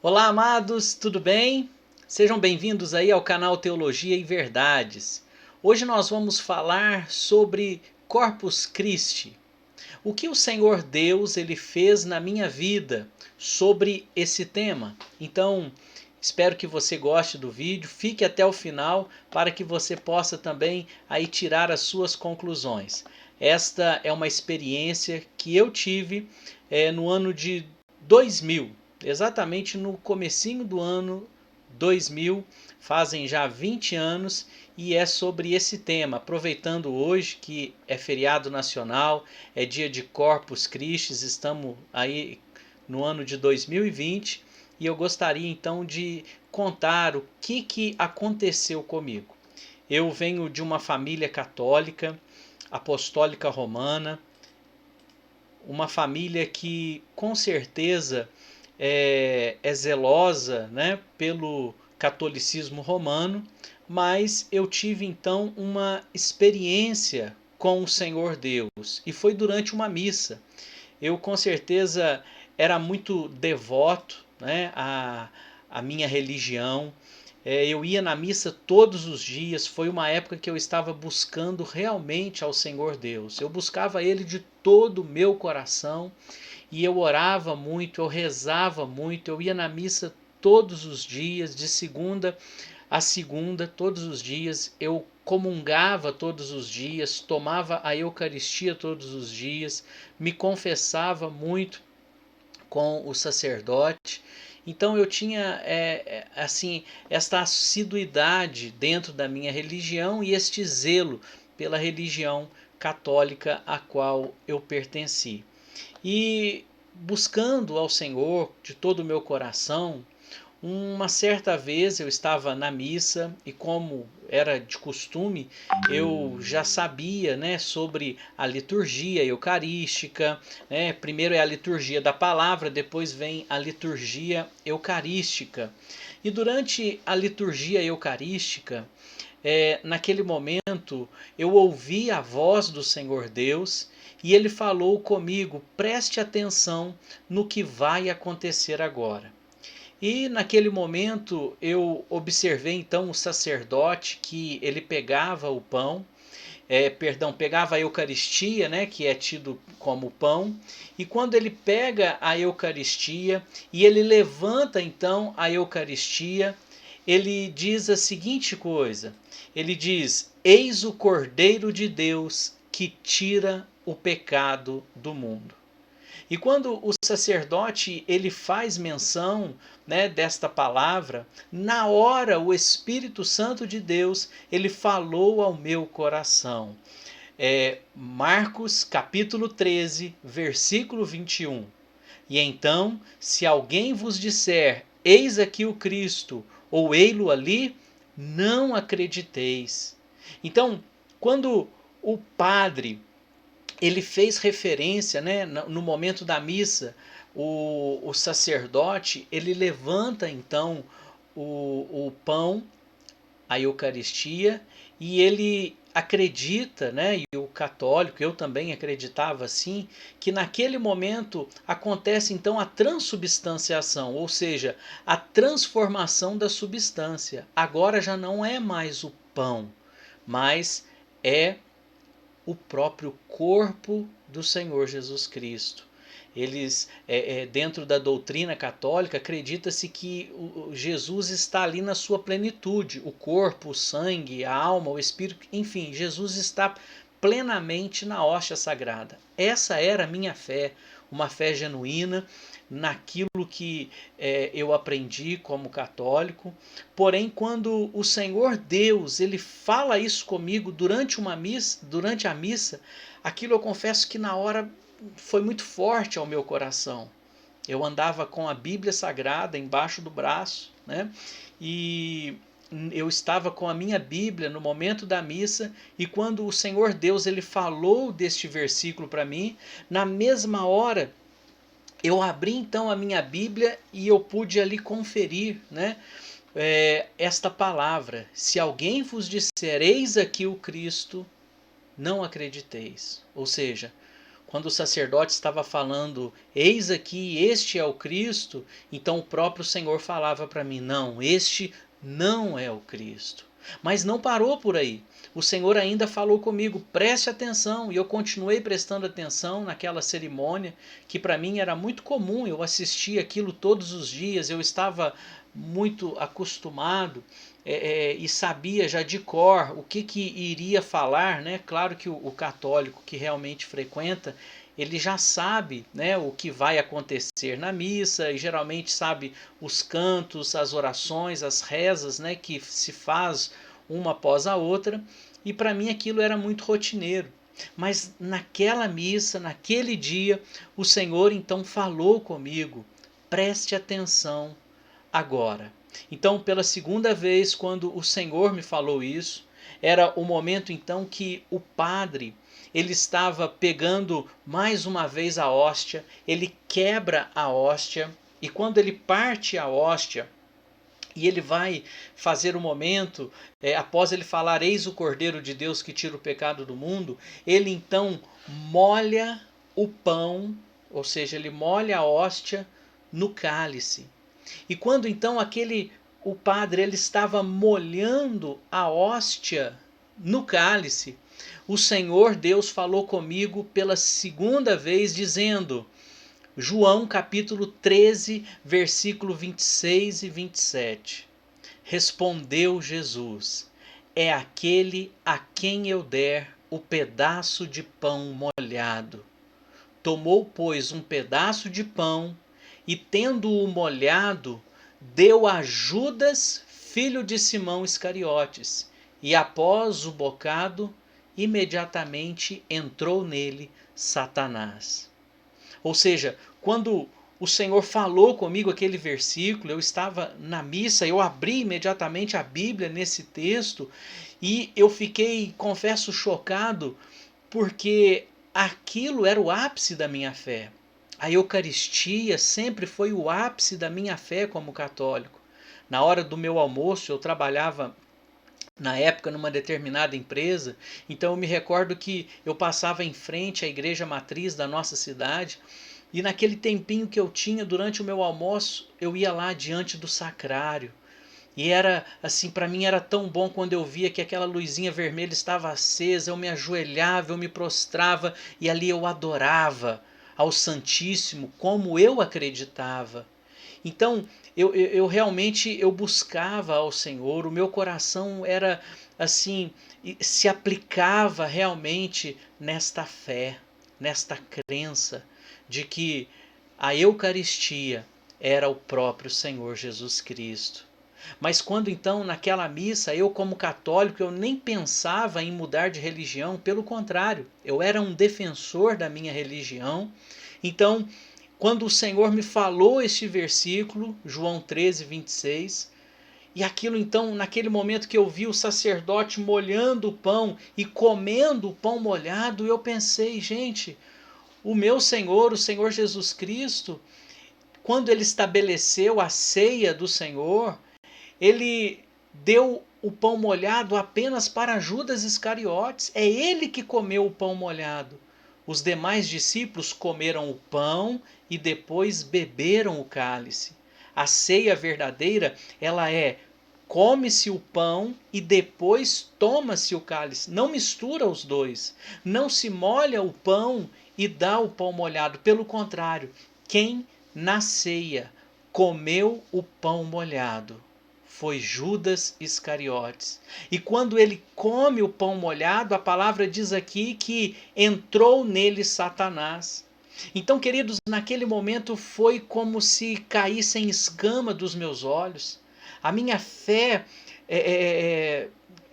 Olá, amados, tudo bem? Sejam bem-vindos aí ao canal Teologia e Verdades. Hoje nós vamos falar sobre Corpus Christi. O que o Senhor Deus ele fez na minha vida sobre esse tema. Então, espero que você goste do vídeo, fique até o final para que você possa também aí tirar as suas conclusões. Esta é uma experiência que eu tive no ano de 2000, exatamente no comecinho do ano 2000, fazem já 20 anos, e é sobre esse tema, aproveitando hoje que é feriado nacional, é dia de Corpus Christi, estamos aí no ano de 2020, e eu gostaria então de contar o que aconteceu comigo. Eu venho de uma família católica, apostólica romana, uma família que com certeza é zelosa, né, pelo catolicismo romano, mas eu tive então uma experiência com o Senhor Deus, e foi durante uma missa. Eu com certeza era muito devoto, né, à minha religião. Eu ia na missa todos os dias, foi uma época que eu estava buscando realmente ao Senhor Deus. Eu buscava Ele de todo o meu coração e eu orava muito, eu rezava muito, eu ia na missa todos os dias, de segunda a segunda, todos os dias, eu comungava todos os dias, tomava a Eucaristia todos os dias, me confessava muito com o sacerdote. Então eu tinha assim esta assiduidade dentro da minha religião e este zelo pela religião católica a qual eu pertenci. E buscando ao Senhor de todo o meu coração, uma certa vez eu estava na missa e, como era de costume, eu já sabia, né, sobre a liturgia eucarística, né? Primeiro é a liturgia da palavra, depois vem a liturgia eucarística. E durante a liturgia eucarística, naquele momento eu ouvi a voz do Senhor Deus e ele falou comigo: preste atenção no que vai acontecer agora. E naquele momento eu observei então o sacerdote que ele pegava o pão, pegava a Eucaristia, né, que é tido como pão, e quando ele pega a Eucaristia e ele levanta então a Eucaristia, ele diz a seguinte coisa: ele diz: Eis o Cordeiro de Deus que tira o pecado do mundo. E quando o sacerdote ele faz menção, né, desta palavra, na hora o Espírito Santo de Deus ele falou ao meu coração. Marcos capítulo 13, versículo 21. E então, se alguém vos disser, eis aqui o Cristo, ou ei-lo ali, não acrediteis. Então, quando o padre ele fez referência, né, no momento da missa, o sacerdote ele levanta então o pão, a Eucaristia, e ele acredita, né, e o católico, eu também acreditava assim, que naquele momento acontece então a transubstanciação, ou seja, a transformação da substância. Agora já não é mais o pão, mas é o próprio corpo do Senhor Jesus Cristo. Eles, dentro da doutrina católica, acredita-se que Jesus está ali na sua plenitude, o corpo, o sangue, a alma, o espírito, enfim, Jesus está plenamente na hóstia sagrada. Essa era a minha fé, uma fé genuína naquilo que eu aprendi como católico. Porém, quando o Senhor Deus ele fala isso comigo durante a missa, aquilo eu confesso que na hora foi muito forte ao meu coração. Eu andava com a Bíblia Sagrada embaixo do braço, né? E eu estava com a minha Bíblia no momento da missa, e quando o Senhor Deus ele falou deste versículo para mim, na mesma hora eu abri então a minha Bíblia e eu pude ali conferir, né, esta palavra: se alguém vos disser eis aqui o Cristo, não acrediteis. Ou seja, quando o sacerdote estava falando, eis aqui, este é o Cristo, então o próprio Senhor falava para mim, não, este não é o Cristo. Mas não parou por aí. O Senhor ainda falou comigo, preste atenção, e eu continuei prestando atenção naquela cerimônia, que para mim era muito comum, eu assistia aquilo todos os dias, eu estava muito acostumado e sabia já de cor o que iria falar, né? Claro que o católico que realmente frequenta, ele já sabe, né, o que vai acontecer na missa e geralmente sabe os cantos, as orações, as rezas, né, que se faz uma após a outra, e para mim aquilo era muito rotineiro. Mas naquela missa, naquele dia, o Senhor então falou comigo, preste atenção agora. Então, pela segunda vez, quando o Senhor me falou isso, era o momento então que o padre, ele estava pegando mais uma vez a hóstia, ele quebra a hóstia, e quando ele parte a hóstia, e ele vai fazer o momento, após ele falar, eis o Cordeiro de Deus que tira o pecado do mundo, ele então molha o pão, ou seja, ele molha a hóstia no cálice. E quando então o padre ele estava molhando a hóstia no cálice, o Senhor Deus falou comigo pela segunda vez dizendo, João capítulo 13, versículo 26 e 27. Respondeu Jesus, é aquele a quem eu der o pedaço de pão molhado. Tomou, pois, um pedaço de pão e, tendo-o molhado, deu a Judas, filho de Simão Iscariotes, e após o bocado, imediatamente entrou nele Satanás. Ou seja, quando o Senhor falou comigo aquele versículo, eu estava na missa, eu abri imediatamente a Bíblia nesse texto e eu fiquei, confesso, chocado, porque aquilo era o ápice da minha fé. A Eucaristia sempre foi o ápice da minha fé como católico. Na hora do meu almoço, eu trabalhava na época numa determinada empresa, então eu me recordo que eu passava em frente à igreja matriz da nossa cidade e naquele tempinho que eu tinha durante o meu almoço, eu ia lá diante do sacrário. E era assim, para mim era tão bom quando eu via que aquela luzinha vermelha estava acesa, eu me ajoelhava, eu me prostrava e ali eu adorava ao Santíssimo como eu acreditava. Então, eu realmente eu buscava ao Senhor, o meu coração era assim, se aplicava realmente nesta fé, nesta crença de que a Eucaristia era o próprio Senhor Jesus Cristo. Mas quando então naquela missa, eu como católico, eu nem pensava em mudar de religião, pelo contrário, eu era um defensor da minha religião. Então, quando o Senhor me falou este versículo, João 13, 26, e aquilo então, naquele momento que eu vi o sacerdote molhando o pão e comendo o pão molhado, eu pensei, gente, o meu Senhor, o Senhor Jesus Cristo, quando ele estabeleceu a ceia do Senhor, ele deu o pão molhado apenas para Judas Iscariotes. É ele que comeu o pão molhado. Os demais discípulos comeram o pão e depois beberam o cálice. A ceia verdadeira, ela é come-se o pão e depois toma-se o cálice. Não mistura os dois. Não se molha o pão e dá o pão molhado. Pelo contrário, quem na ceia comeu o pão molhado foi Judas Iscariotes. E quando ele come o pão molhado, a palavra diz aqui que entrou nele Satanás. Então, queridos, naquele momento foi como se caíssem escama dos meus olhos. A minha fé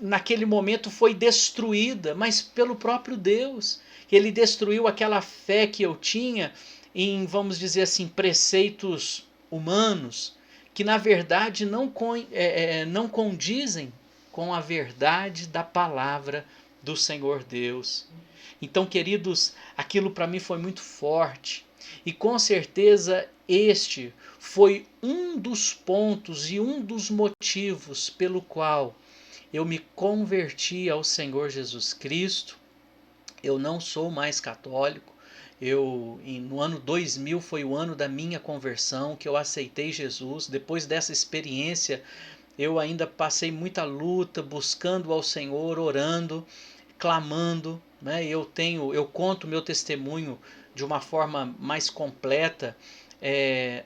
naquele momento foi destruída, mas pelo próprio Deus. Ele destruiu aquela fé que eu tinha em, vamos dizer assim, preceitos humanos, que na verdade não condizem com a verdade da palavra do Senhor Deus. Então, queridos, aquilo para mim foi muito forte. E com certeza este foi um dos pontos e um dos motivos pelo qual eu me converti ao Senhor Jesus Cristo. Eu não sou mais católico, No ano 2000 foi o ano da minha conversão, que eu aceitei Jesus. Depois dessa experiência, eu ainda passei muita luta, buscando ao Senhor, orando, clamando, né? Eu conto meu testemunho de uma forma mais completa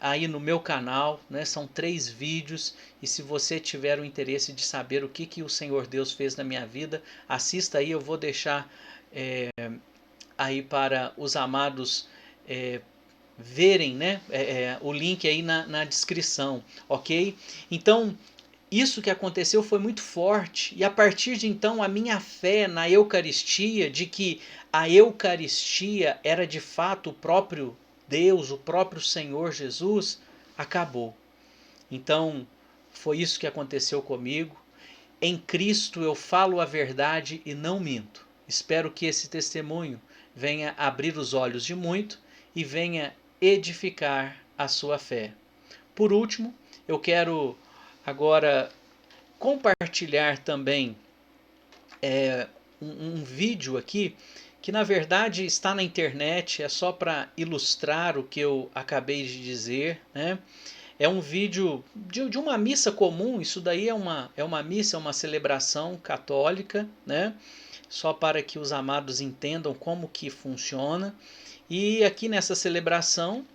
aí no meu canal, né? São 3 vídeos, e se você tiver o interesse de saber o que o Senhor Deus fez na minha vida, assista aí. Eu vou deixar aí para os amados verem, né? O link aí na descrição, ok? Então, isso que aconteceu foi muito forte, e a partir de então a minha fé na Eucaristia, de que a Eucaristia era de fato o próprio Deus, o próprio Senhor Jesus, acabou. Então foi isso que aconteceu comigo. Em Cristo eu falo a verdade e não minto. Espero que esse testemunho venha abrir os olhos de muito e venha edificar a sua fé. Por último, eu quero agora compartilhar também um vídeo aqui que na verdade está na internet, é só para ilustrar o que eu acabei de dizer, né? É um vídeo de uma missa comum. Isso daí é uma missa, é uma celebração católica, né? Só para que os amados entendam como que funciona. E aqui nessa celebração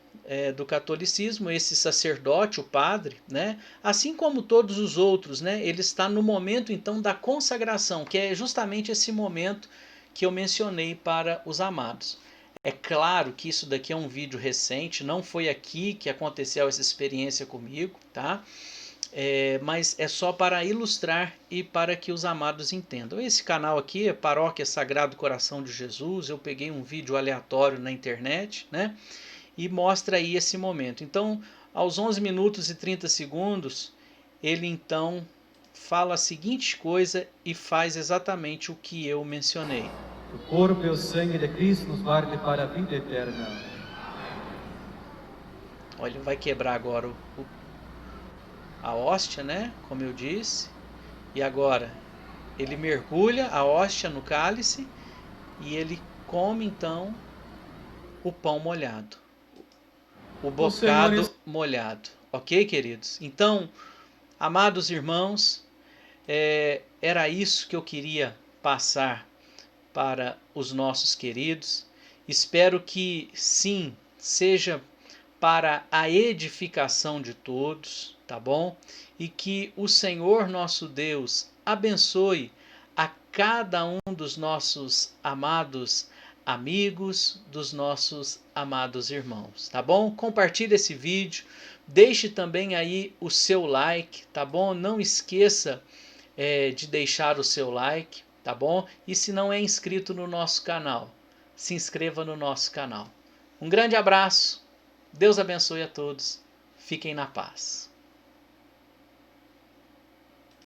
do catolicismo, esse sacerdote, o padre, né, assim como todos os outros, né, ele está no momento então da consagração, que é justamente esse momento que eu mencionei para os amados. É claro que isso daqui é um vídeo recente, não foi aqui que aconteceu essa experiência comigo, tá? Mas é só para ilustrar e para que os amados entendam. Esse canal aqui é Paróquia Sagrado Coração de Jesus. Eu peguei um vídeo aleatório na internet, né? E mostra aí esse momento. Então, aos 11 minutos e 30 segundos, ele então fala a seguinte coisa e faz exatamente o que eu mencionei. O corpo e o sangue de Cristo nos guarde para a vida eterna. Olha, ele vai quebrar agora a hóstia, né? Como eu disse. E agora ele mergulha a hóstia no cálice e ele come então o pão molhado, o bocado molhado. Ok, queridos? Então, amados irmãos, era isso que eu queria passar para os nossos queridos. Espero que sim, seja para a edificação de todos, tá bom? E que o Senhor nosso Deus abençoe a cada um dos nossos amados amigos, dos nossos amados irmãos, tá bom? Compartilhe esse vídeo, deixe também aí o seu like, tá bom? Não esqueça de deixar o seu like, tá bom? E se não é inscrito no nosso canal, se inscreva no nosso canal. Um grande abraço, Deus abençoe a todos, fiquem na paz.